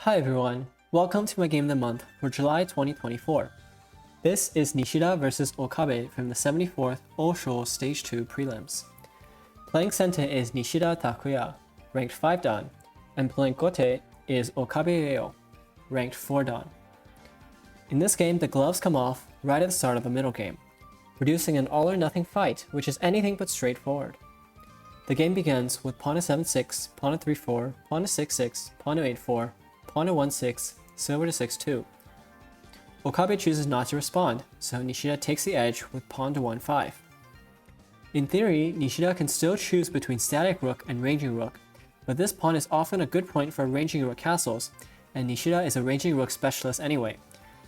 Hi everyone, welcome to my game of the month for July 2024. This is Nishida vs Okabe from the 74th Osho Stage 2 prelims. Playing center is Nishida Takuya, ranked 5 dan, and playing gote is Okabe怜央, ranked 4 dan. In this game, the gloves come off right at the start of the middle game, producing an all-or-nothing fight which is anything but straightforward. The game begins with pawn to 7-6, pawn to 3-4, pawn to 6-6, pawn to 8-4, pawn to 1-6, silver to 6-2. Okabe chooses not to respond, so Nishida takes the edge with pawn to 1-5. In theory, Nishida can still choose between static rook and ranging rook, but this pawn is often a good point for ranging rook castles, and Nishida is a ranging rook specialist anyway,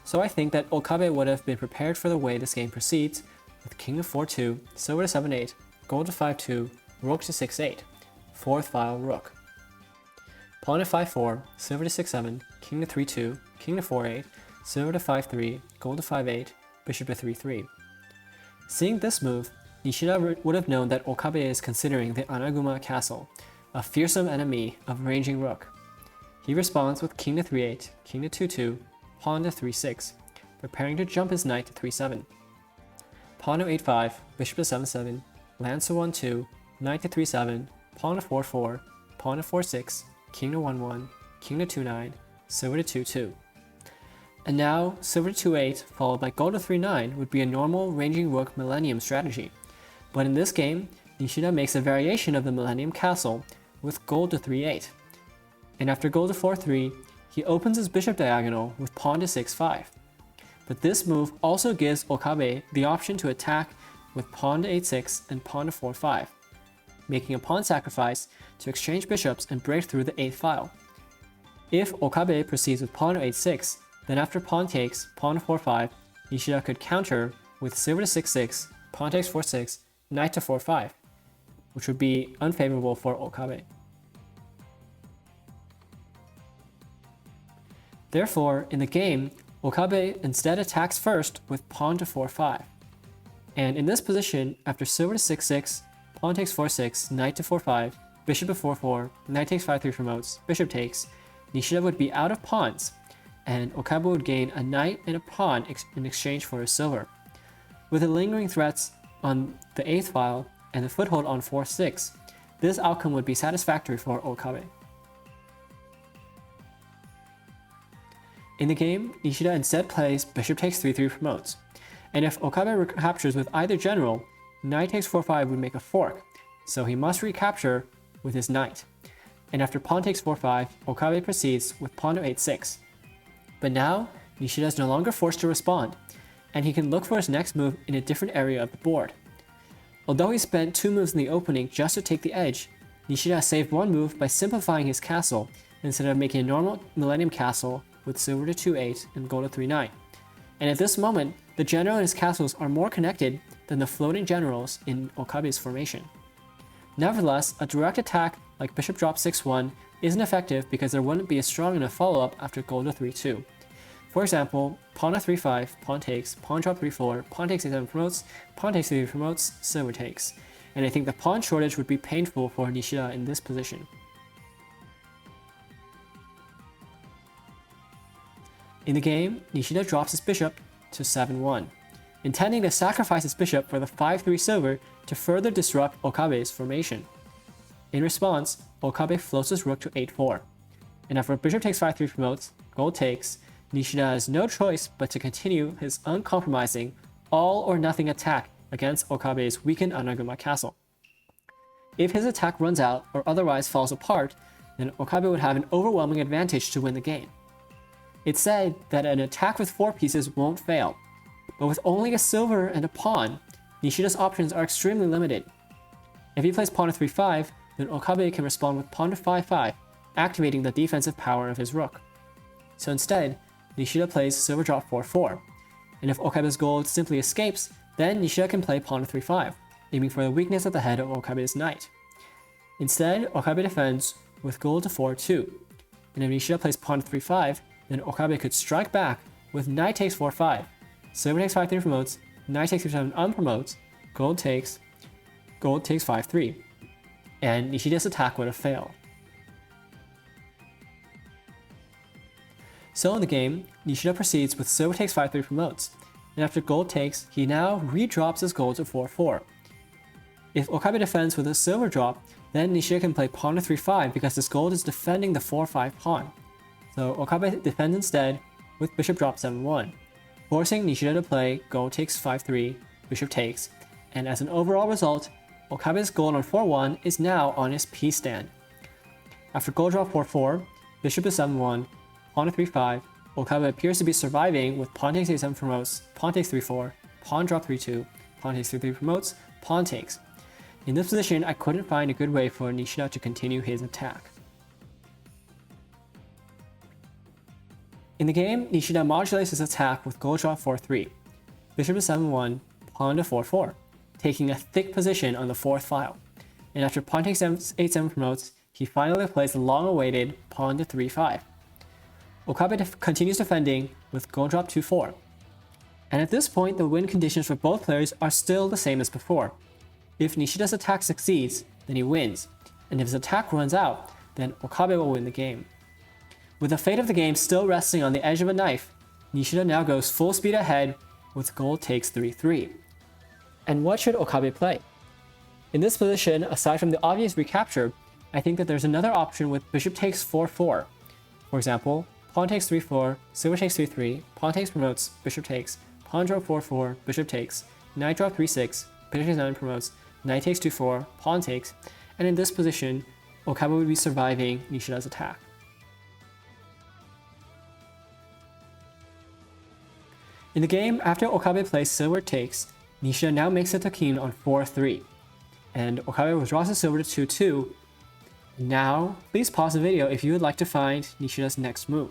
so I think that Okabe would have been prepared for the way this game proceeds, with king to 4-2, silver to 7-8, gold to 5-2, rook to 6-8, fourth file rook. Pawn to 5-4, silver to 6-7, king to 3-2, king to 4-8, silver to 5-3, gold to 5-8, bishop to 3-3. Seeing this move, Nishida would have known that Okabe is considering the Anaguma castle, a fearsome enemy of ranging rook. He responds with king to 3-8, king to 2-2, pawn to 3-6, preparing to jump his knight to 3-7. Pawn to 8-5, bishop to 7-7, lance to 1-2, knight to 3-7, pawn to 4-4, pawn to 4-6, king to 1-1, king to 2-9, silver to 2-2. And now, silver to 2-8 followed by gold to 3-9 would be a normal ranging rook millennium strategy. But in this game, Nishida makes a variation of the millennium castle with gold to 3-8. And after gold to 4-3, he opens his bishop diagonal with pawn to 6-5. But this move also gives Okabe the option to attack with pawn to 8-6 and pawn to 4-5, making a pawn sacrifice to exchange bishops and break through the 8th file. If Okabe proceeds with pawn to 8-6, then after pawn takes, pawn to 4-5, Nishida could counter with silver to 6-6, pawn takes 4-6, knight to 4-5, which would be unfavorable for Okabe. Therefore, in the game, Okabe instead attacks first with pawn to 4-5. And in this position, after silver to 6-6, pawn takes 4-6, knight to 4-5, bishop to 4-4, knight takes 5-3 promotes, bishop takes, Nishida would be out of pawns, and Okabe would gain a knight and a pawn in exchange for his silver. With the lingering threats on the 8th file and the foothold on 4-6, this outcome would be satisfactory for Okabe. In the game, Nishida instead plays bishop takes 3-3 promotes, and if Okabe recaptures with either general, knight takes 4-5 would make a fork, so he must recapture with his knight. And after pawn takes 4-5, Okabe proceeds with pawn to 8-6. But now, Nishida is no longer forced to respond, and he can look for his next move in a different area of the board. Although he spent 2 moves in the opening just to take the edge, Nishida saved 1 move by simplifying his castle instead of making a normal millennium castle with silver to 2-8 and gold to 3-9. And at this moment, the general and his castles are more connected than the floating generals in Okabe's formation. Nevertheless, a direct attack like bishop drop 6-1 isn't effective because there wouldn't be a strong enough follow-up after gold to 3-2. For example, pawn to 3-5, pawn takes, pawn drop 3-4, pawn takes 8-7 promotes, pawn takes 3 promotes, silver takes. And I think the pawn shortage would be painful for Nishida in this position. In the game, Nishida drops his bishop to 7-1, intending to sacrifice his bishop for the 5-3 silver to further disrupt Okabe's formation. In response, Okabe floats his rook to 8-4, and after bishop takes 5-3 promotes, gold takes, Nishida has no choice but to continue his uncompromising all-or-nothing attack against Okabe's weakened Anaguma castle. If his attack runs out or otherwise falls apart, then Okabe would have an overwhelming advantage to win the game. It's said that an attack with 4 pieces won't fail, but with only a silver and a pawn, Nishida's options are extremely limited. If he plays pawn to 3-5, then Okabe can respond with pawn to 5-5, activating the defensive power of his rook. So instead, Nishida plays silver drop 4-4, and if Okabe's gold simply escapes, then Nishida can play pawn to 3-5, aiming for the weakness at the head of Okabe's knight. Instead, Okabe defends with gold to 4-2, and if Nishida plays pawn to 3-5, then Okabe could strike back with knight takes 4-5, silver takes 5-3 promotes, knight takes 3-7 unpromotes, gold takes 5-3, and Nishida's attack would have failed. So in the game, Nishida proceeds with silver takes 5-3 promotes, and after gold takes, he now redrops his gold to 4-4. If Okabe defends with a silver drop, then Nishida can play pawn to 3-5 because his gold is defending the 4-5 pawn. So Okabe defends instead with bishop drop 7-1, forcing Nishida to play gold takes 5-3, bishop takes, and as an overall result, Okabe's gold on 4-1 is now on his piece stand. After gold drop 4-4, bishop to 7-1, pawn to 3-5, Okabe appears to be surviving with pawn takes 8-7 promotes, pawn takes 3-4, pawn drop 3-2, pawn takes 3-3 promotes, pawn takes. In this position, I couldn't find a good way for Nishida to continue his attack. In the game, Nishida modulates his attack with gold drop 4-3, bishop to 7-1, pawn to 4-4, taking a thick position on the 4th file. And after pawn takes 8-7 promotes, he finally plays the long-awaited pawn to 3-5. Okabe continues defending with gold drop 2-4. And at this point, the win conditions for both players are still the same as before. If Nishida's attack succeeds, then he wins, and if his attack runs out, then Okabe will win the game. With the fate of the game still resting on the edge of a knife, Nishida now goes full speed ahead with gold takes 3-3. And what should Okabe play? In this position, aside from the obvious recapture, I think that there's another option with bishop takes 4-4. For example, pawn takes 3-4, silver takes 3-3, pawn takes promotes, bishop takes, pawn drop 4-4, bishop takes, knight drop 3-6, bishop takes 9 promotes, knight takes 2-4, pawn takes, and in this position, Okabe would be surviving Nishida's attack. In the game, after Okabe plays silver takes, Nishida now makes a Takuya on 4-3, and Okabe withdraws his silver to 2-2. Now, please pause the video if you would like to find Nishida's next move.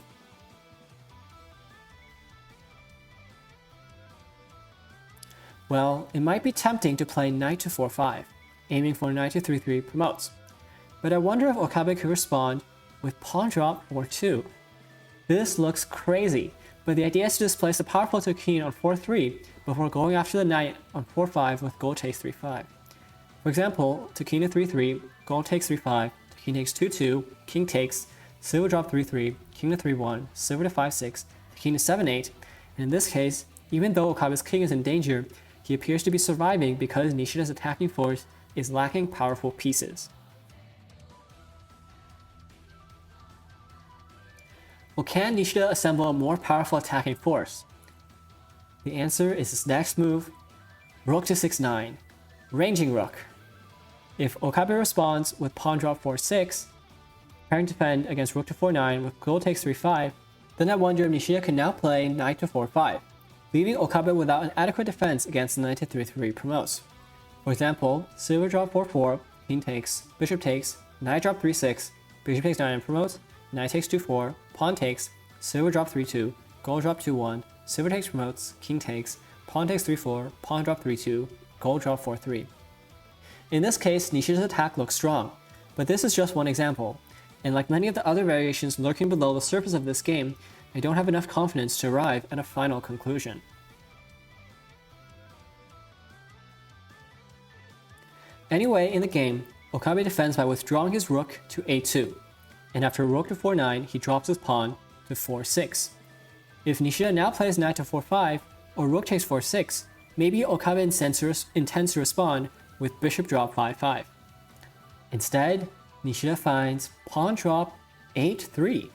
Well, it might be tempting to play knight to 4-5, aiming for knight to 3-3 promotes, but I wonder if Okabe could respond with pawn drop 4-2. This looks crazy, but the idea is to displace the powerful Takuya on 4-3 before going after the knight on 4-5 with gold takes 3-5. For example, Takuya 3-3, gold takes 3-5, Takuya takes 2-2, king takes, silver drop 3-3, king to 3-1, silver to 5-6, Takuya to 7-8, and in this case, even though Okabe's king is in danger, he appears to be surviving because Nishida's attacking force is lacking powerful pieces. Well, can Nishida assemble a more powerful attacking force? The answer is his next move, rook to 6-9, ranging rook. If Okabe responds with pawn drop 4-6, preparing to defend against rook to 4-9 with gold takes 3-5, then I wonder if Nishida can now play knight to 4-5, leaving Okabe without an adequate defense against the knight to 3-3 promotes. For example, silver drop 4-4, king takes, bishop takes, knight drop 3-6, bishop takes 9 promotes, knight takes 2-4, pawn takes, silver drop 3-2, gold drop 2-1, silver takes promotes, king takes, pawn takes 3-4, pawn drop 3-2, gold drop 4-3. In this case, Nishida's attack looks strong, but this is just one example, and like many of the other variations lurking below the surface of this game, I don't have enough confidence to arrive at a final conclusion. Anyway, in the game, Okabe defends by withdrawing his rook to a2, and after rook to 4-9, he drops his pawn to 4-6. If Nishida now plays knight to 4-5, or rook takes 4-6, maybe Okabe intends to respond with bishop drop 5-5. Instead, Nishida finds pawn drop 8-3,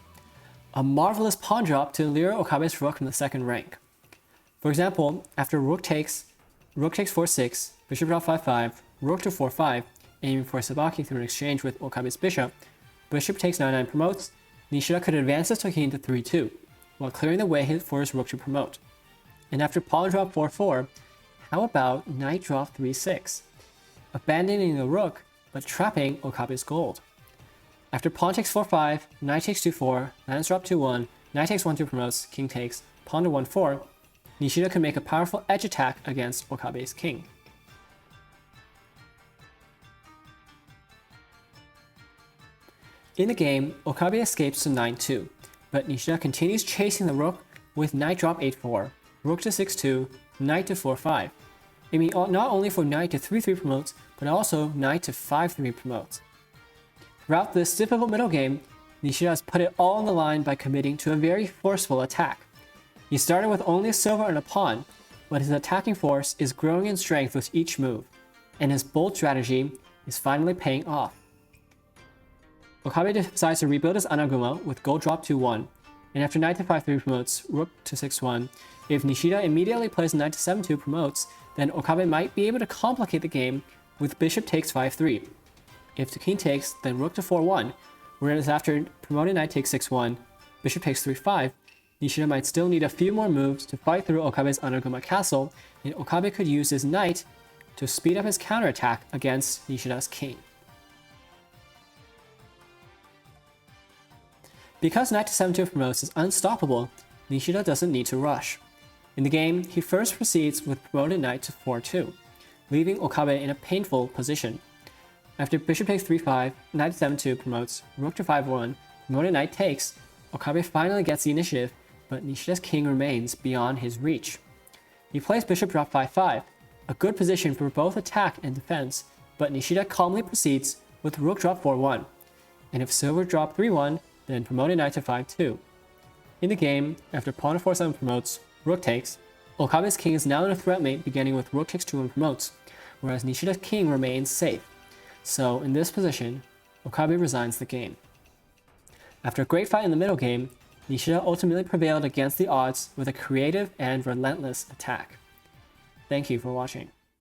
a marvelous pawn drop to lure Okabe's rook from the second rank. For example, after rook takes 4-6, bishop drop 5-5, rook to 4-5, aiming for sabaki through an exchange with Okabe's bishop, bishop takes 9-9 promotes, Nishida could advance his Takuya to 3-2, while clearing the way for his rook to promote. And after pawn drop 4-4, how about knight drop 3-6, abandoning the rook but trapping Okabe's gold. After pawn takes 4-5, knight takes 2-4, knight drop 2-1, knight takes 1-2 promotes, king takes, pawn to 1-4, Nishida can make a powerful edge attack against Okabe's king. In the game, Okabe escapes to 9-2, but Nishida continues chasing the rook with knight drop 8-4, rook to 6-2, knight to 4-5, aiming not only for knight to 3-3 promotes, but also knight to 5-3 promotes. Throughout this difficult middle game, Nishida has put it all on the line by committing to a very forceful attack. He started with only a silver and a pawn, but his attacking force is growing in strength with each move, and his bold strategy is finally paying off. Okabe decides to rebuild his Anaguma with gold drop to 1, and after knight to 5-3 promotes rook to 6-1. If Nishida immediately plays knight to 7-2 promotes, then Okabe might be able to complicate the game with bishop takes 5-3. If the king takes, then rook to 4-1, whereas after promoting knight takes 6-1, bishop takes 3-5, Nishida might still need a few more moves to fight through Okabe's Anaguma castle, and Okabe could use his knight to speed up his counterattack against Nishida's king. Because knight to 7-2 promotes is unstoppable, Nishida doesn't need to rush. In the game, he first proceeds with promoted knight to 4-2, leaving Okabe in a painful position. After bishop takes 3-5, knight to 7-2 promotes, rook to 5-1, promoted knight takes, Okabe finally gets the initiative, but Nishida's king remains beyond his reach. He plays bishop drop 5-5, a good position for both attack and defense, but Nishida calmly proceeds with rook drop 4-1, and if silver drop 3-1, then promoted knight to 5-2. In the game, after pawn to 4-7 promotes, rook takes, Okabe's king is now in a threat mate beginning with rook takes 2 and promotes, whereas Nishida's king remains safe. So in this position, Okabe resigns the game. After a great fight in the middle game, Nishida ultimately prevailed against the odds with a creative and relentless attack. Thank you for watching.